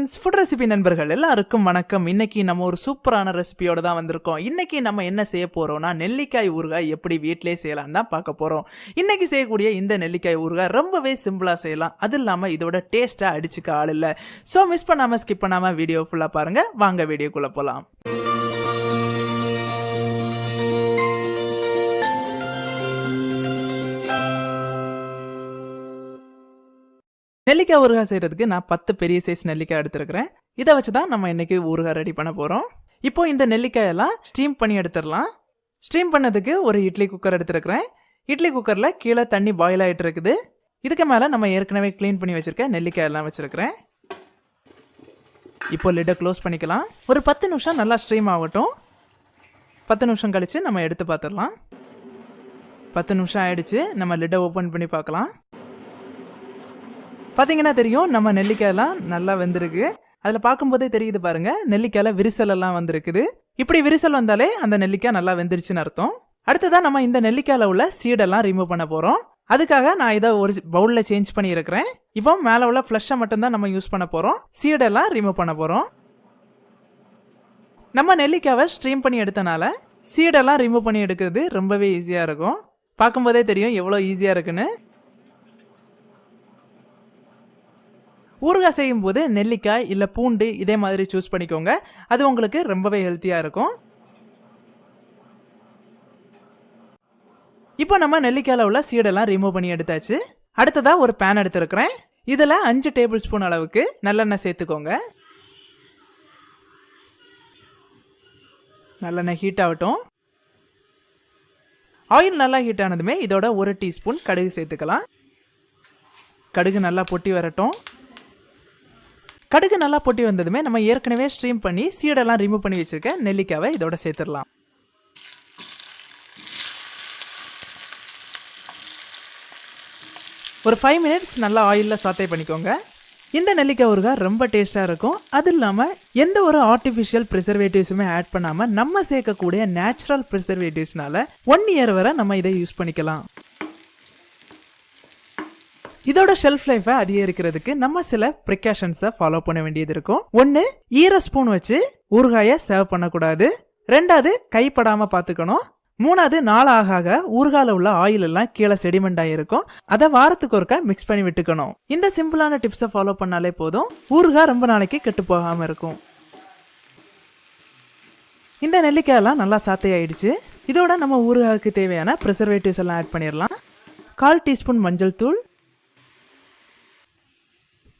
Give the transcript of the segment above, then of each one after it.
Friends, food recipe நண்பர்கள் எல்லாருக்கும் வணக்கம். இன்னைக்கு நம்ம ஒரு சூப்பரான ரெசிபியோட தான் வந்திருக்கோம். இன்னைக்கு நம்ம என்ன செய்ய போறோம்னா நெல்லிக்காய் ஊறுகாய் எப்படி வீட்டிலே செய்யலாம் தான் பார்க்க போறோம். இன்னைக்கு செய்யக்கூடிய இந்த நெல்லிக்காய் ஊறுகாய் ரொம்பவே சிம்பிளா செய்யலாம். அது இல்லாம இதோட டேஸ்டா அடிச்சுக்க ஆள் இல்ல. ஸோ மிஸ் பண்ணாம ஸ்கிப் பண்ணாம வீடியோ ஃபுல்லா பாருங்க. வாங்க வீடியோக்குள்ள போலாம். நெல்லிக்காய் ஊறுகாய் செய்யறதுக்கு நான் 10 பெரிய சைஸ் நெல்லிக்காய் எடுத்துருக்கிறேன். இதை வச்சு தான் நம்ம இன்னைக்கு ஊறுகாய் ரெடி பண்ண போறோம். இப்போ இந்த நெல்லிக்காயெல்லாம் ஸ்டீம் பண்ணி எடுத்துடலாம். ஸ்டீம் பண்ணதுக்கு ஒரு இட்லி குக்கர் எடுத்துருக்கிறேன். இட்லி குக்கர்ல கீழே தண்ணி பாயில் ஆகிட்டு இருக்குது. இதுக்கு மேலே நம்ம ஏற்கனவே கிளீன் பண்ணி வச்சிருக்க நெல்லிக்காய் எல்லாம் வச்சிருக்கிறேன். இப்போ லிட்டை க்ளோஸ் பண்ணிக்கலாம். ஒரு 10 நிமிஷம் நல்லா ஸ்ட்ரீம் ஆகட்டும். 10 நிமிஷம் கழிச்சு நம்ம எடுத்து பார்த்துடலாம். 10 நிமிஷம் ஆயிடுச்சு. நம்ம லிட்டை ஓப்பன் பண்ணி பார்க்கலாம். பார்த்தீங்கன்னா தெரியும், நம்ம நெல்லிக்காயெல்லாம் நல்லா வெந்திருக்கு. அதில் பார்க்கும்போதே தெரியுது பாருங்க, நெல்லிக்காயில் விரிசல் எல்லாம் வந்திருக்குது. இப்படி விரிசல் வந்தாலே அந்த நெல்லிக்காய் நல்லா வெந்துருச்சுன்னு அர்த்தம். அடுத்ததான் நம்ம இந்த நெல்லிக்காயில் உள்ள சீடெல்லாம் ரிமூவ் பண்ண போகிறோம். அதுக்காக நான் இதை ஒரு பவுலில் சேஞ்ச் பண்ணியிருக்கிறேன். இப்போ மேலே உள்ள ஃப்ளஷை மட்டும்தான் நம்ம யூஸ் பண்ண போகிறோம். சீடெல்லாம் ரிமூவ் பண்ண போகிறோம். நம்ம நெல்லிக்காவை ஸ்ட்ரீம் பண்ணி எடுத்தனால சீடெல்லாம் ரிமூவ் பண்ணி எடுக்கிறது ரொம்பவே ஈஸியாக இருக்கும். பார்க்கும்போதே தெரியும் எவ்வளோ ஈஸியாக இருக்குன்னு. ஊறுகாய் செய்யும் போது நெல்லிக்காய் இல்லை பூண்டு இதே மாதிரி சூஸ் பண்ணிக்கோங்க. அது உங்களுக்கு ரொம்பவே ஹெல்த்தியாக இருக்கும். இப்போ நம்ம நெல்லிக்காயில் உள்ள சீடெல்லாம் ரிமூவ் பண்ணி எடுத்தாச்சு. அடுத்ததாக ஒரு பேன் எடுத்துருக்கிறேன். இதில் 5 டேபிள் ஸ்பூன் அளவுக்கு நல்லெண்ணெய் சேர்த்துக்கோங்க. நல்லெண்ணெய் ஹீட் ஆகட்டும். ஆயில் நல்லா ஹீட் ஆனதுமே இதோட 1 டீஸ்பூன் கடுகு சேர்த்துக்கலாம். கடுகு நல்லா பொட்டி வரட்டும். கடுகு நல்லா பொட்டி வந்ததுமே நம்ம ஏற்கனவே ஸ்ட்ரீம் பண்ணி சீடெல்லாம் ரிமூவ் பண்ணி வச்சிருக்க நெல்லிக்காவை இதோட சேர்த்துடலாம். ஒரு 5 மினிட்ஸ் நல்லா ஆயிலில் சாத்தே பண்ணிக்கோங்க. இந்த நெல்லிக்காய் ஊறுகாய் ரொம்ப டேஸ்டாக இருக்கும். அது இல்லாமல் எந்த ஒரு ஆர்டிஃபிஷியல் ப்ரிசர்வேட்டிவ்ஸுமே ஆட் பண்ணாமல் நம்ம சேர்க்கக்கூடிய நேச்சுரல் ப்ரிசர்வேட்டிவ்ஸ்னால 1 இயர் வரை நம்ம இதை யூஸ் பண்ணிக்கலாம். இதோட ஷெல்ஃப் லைஃபை அதிகரிக்கிறதுக்கு நம்ம சில ப்ரிகாஷன்ஸை ஃபாலோ பண்ண வேண்டியது இருக்கும். 1, ஈர ஸ்பூன் வச்சு ஊறுகாயை சர்வ் பண்ணக்கூடாது. 2, கைப்படாமல் பார்த்துக்கணும். 3, நாள் ஆக ஊறுகாயில் உள்ள ஆயில் எல்லாம் கீழே செடிமெண்ட் ஆகிருக்கும். அதை வாரத்துக்கு ஒருக்கா மிக்ஸ் பண்ணி விட்டுக்கணும். இந்த சிம்பிளான டிப்ஸை ஃபாலோ பண்ணாலே போதும், ஊறுகாய் ரொம்ப நாளைக்கு கெட்டு போகாமல் இருக்கும். இந்த நெல்லிக்காயெல்லாம் நல்லா சாத்தையாயிடுச்சு. இதோட நம்ம ஊறுகாய்க்கு தேவையான ப்ரிசர்வேட்டிவ்ஸ் எல்லாம் ஆட் பண்ணிடலாம். 1/4 டீஸ்பூன் மஞ்சள் தூள்,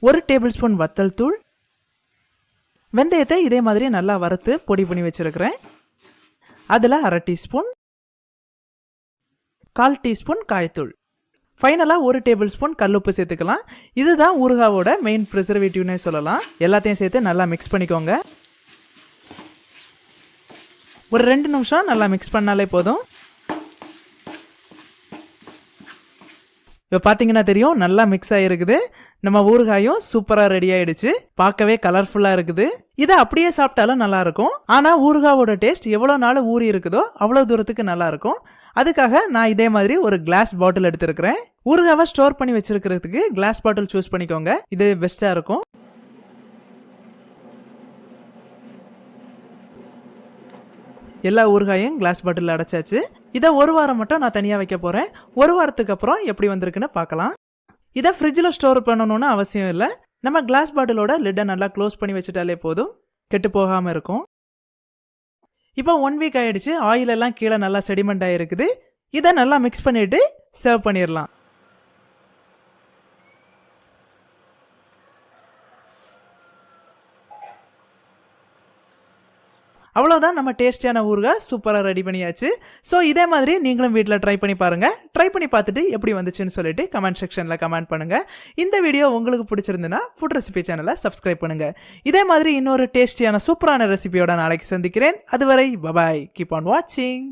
1 டேபிள் ஸ்பூன் வத்தல் தூள், வெந்தயத்தை இதே மாதிரி நல்லா வறுத்து பொடி பண்ணி வச்சிருக்கிறேன். அதில் 1/2 டீஸ்பூன், 1/4 டீஸ்பூன் காய்த்தூள், ஃபைனலாக 1 டேபிள் ஸ்பூன் கல்லுப்பு சேர்த்துக்கலாம். இதுதான் ஊறுகாவோட மெயின் ப்ரிசர்வேட்டிவ்னே சொல்லலாம். எல்லாத்தையும் சேர்த்து நல்லா மிக்ஸ் பண்ணிக்கோங்க. ஒரு 2 நிமிஷம் நல்லா மிக்ஸ் பண்ணாலே போதும். இப்போ பார்த்தீங்கன்னா தெரியும், நல்லா மிக்ஸ் ஆகிருக்குது. நம்ம ஊறுகாயும் சூப்பராக ரெடி ஆயிடுச்சு. பார்க்கவே கலர்ஃபுல்லாக இருக்குது. இதை அப்படியே சாப்பிட்டாலும் நல்லா இருக்கும். ஆனால் ஊறுகாவோட டேஸ்ட் எவ்வளோ நாள் ஊறி இருக்குதோ அவ்வளோ தூரத்துக்கு நல்லா இருக்கும். அதுக்காக நான் இதே மாதிரி ஒரு கிளாஸ் பாட்டில் எடுத்துருக்கிறேன். ஊறுகாவை ஸ்டோர் பண்ணி வச்சிருக்கிறதுக்கு கிளாஸ் பாட்டில் சூஸ் பண்ணிக்கோங்க. இது பெஸ்ட்டாக இருக்கும். எல்லா ஊறுகாயும் கிளாஸ் பாட்டில் அடைச்சாச்சு. இதை 1 வாரம் மட்டும் நான் தனியாக வைக்க போகிறேன். 1 வாரத்துக்கு அப்புறம் எப்படி வந்திருக்குன்னு பார்க்கலாம். இதை ஃப்ரிட்ஜில் ஸ்டோர் பண்ணணும்னு அவசியம் இல்லை. நம்ம கிளாஸ் பாட்டிலோட லிட்டை நல்லா க்ளோஸ் பண்ணி வச்சுட்டாலே போதும், கெட்டு போகாமல் இருக்கும். இப்போ 1 வீக் ஆயிடுச்சு. ஆயில் எல்லாம் கீழே நல்லா செடிமெண்ட் ஆகிருக்குது. இதை நல்லா மிக்ஸ் பண்ணிட்டு சர்வ் பண்ணிடலாம். அவ்வளோதான், நம்ம டேஸ்டியான ஊறுகாய் சூப்பராக ரெடி பண்ணியாச்சு. ஸோ இதே மாதிரி நீங்களும் வீட்டில் ட்ரை பண்ணி பாருங்கள். ட்ரை பண்ணி பார்த்துட்டு எப்படி வந்துச்சுன்னு சொல்லிட்டு கமெண்ட் செக்ஷனில் கமெண்ட் பண்ணுங்கள். இந்த வீடியோ உங்களுக்கு பிடிச்சிருந்துன்னா ஃபுட் ரெசிபி சேனலை சப்ஸ்கிரைப் பண்ணுங்கள். இதே மாதிரி இன்னொரு டேஸ்டியான சூப்பரான ரெசிபியோட நாளைக்கு சந்திக்கிறேன். அதுவரை பபாய், கீப் ஆன் வாட்சிங்.